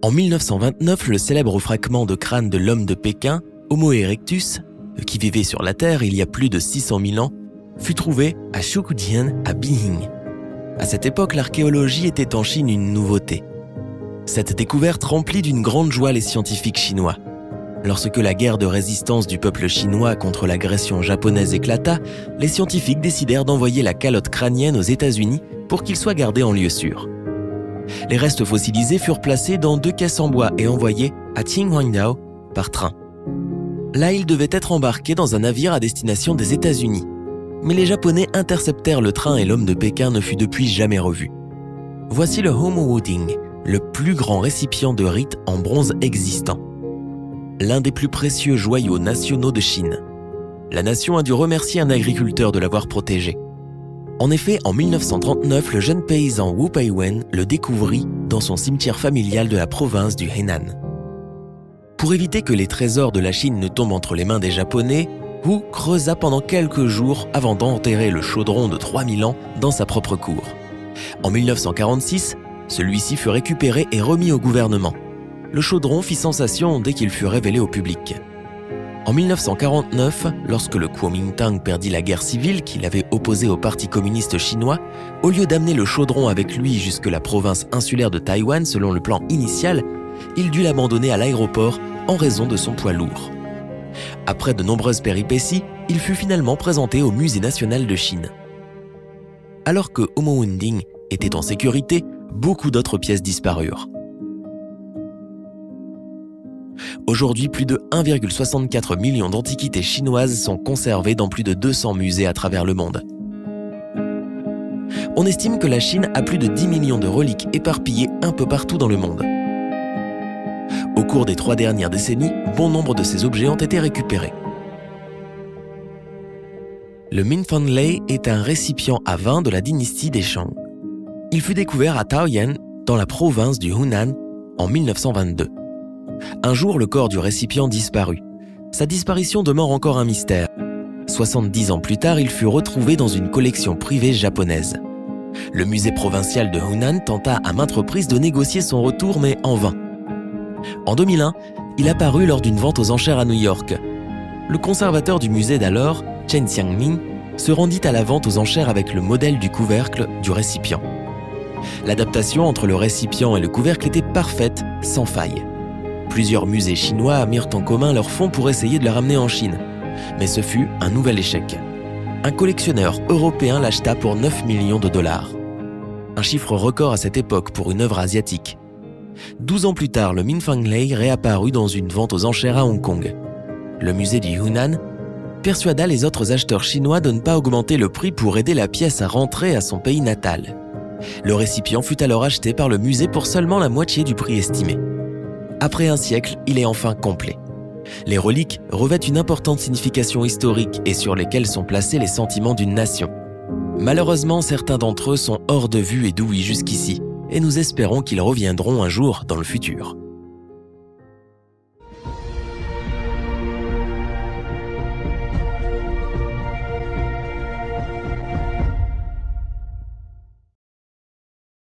En 1929, le célèbre fragment de crâne de l'homme de Pékin, Homo erectus, qui vivait sur la Terre il y a plus de 600 000 ans, fut trouvé à Shukudian, à Bihing. À cette époque, l'archéologie était en Chine une nouveauté. Cette découverte remplit d'une grande joie les scientifiques chinois. Lorsque la guerre de résistance du peuple chinois contre l'agression japonaise éclata, les scientifiques décidèrent d'envoyer la calotte crânienne aux États-Unis pour qu'il soit gardé en lieu sûr. Les restes fossilisés furent placés dans 2 caisses en bois et envoyés à Qinhuangdao par train. Là, ils devaient être embarqués dans un navire à destination des États-Unis. Mais les Japonais interceptèrent le train et l'homme de Pékin ne fut depuis jamais revu. Voici le Homo Wuding, le plus grand récipient de rite en bronze existant. L'un des plus précieux joyaux nationaux de Chine. La nation a dû remercier un agriculteur de l'avoir protégé. En effet, en 1939, le jeune paysan Wu Peiwen le découvrit dans son cimetière familial de la province du Henan. Pour éviter que les trésors de la Chine ne tombent entre les mains des Japonais, Wu creusa pendant quelques jours avant d'enterrer le chaudron de 3000 ans dans sa propre cour. En 1946, celui-ci fut récupéré et remis au gouvernement. Le chaudron fit sensation dès qu'il fut révélé au public. En 1949, lorsque le Kuomintang perdit la guerre civile qu'il avait opposée au Parti communiste chinois, au lieu d'amener le chaudron avec lui jusque la province insulaire de Taïwan selon le plan initial, il dut l'abandonner à l'aéroport en raison de son poids lourd. Après de nombreuses péripéties, il fut finalement présenté au Musée national de Chine. Alors que Homo Wuding était en sécurité, beaucoup d'autres pièces disparurent. Aujourd'hui, plus de 1,64 million d'antiquités chinoises sont conservées dans plus de 200 musées à travers le monde. On estime que la Chine a plus de 10 millions de reliques éparpillées un peu partout dans le monde. Au cours des 3 dernières décennies, bon nombre de ces objets ont été récupérés. Le Minfanlei est un récipient à vin de la dynastie des Shang. Il fut découvert à Taoyuan, dans la province du Hunan, en 1922. Un jour, le corps du récipient disparut. Sa disparition demeure encore un mystère. 70 ans plus tard, il fut retrouvé dans une collection privée japonaise. Le musée provincial de Hunan tenta à maintes reprises de négocier son retour, mais en vain. En 2001, il apparut lors d'une vente aux enchères à New York. Le conservateur du musée d'alors, Chen Xiangming, se rendit à la vente aux enchères avec le modèle du couvercle du récipient. L'adaptation entre le récipient et le couvercle était parfaite, sans faille. Plusieurs musées chinois mirent en commun leurs fonds pour essayer de la ramener en Chine. Mais ce fut un nouvel échec. Un collectionneur européen l'acheta pour 9 millions de dollars. Un chiffre record à cette époque pour une œuvre asiatique. 12 ans plus tard, le Minfanlei réapparut dans une vente aux enchères à Hong Kong. Le musée du Hunan persuada les autres acheteurs chinois de ne pas augmenter le prix pour aider la pièce à rentrer à son pays natal. Le récipient fut alors acheté par le musée pour seulement la moitié du prix estimé. Après un siècle, il est enfin complet. Les reliques revêtent une importante signification historique et sur lesquelles sont placés les sentiments d'une nation. Malheureusement, certains d'entre eux sont hors de vue et d'ouïe jusqu'ici, et nous espérons qu'ils reviendront un jour dans le futur.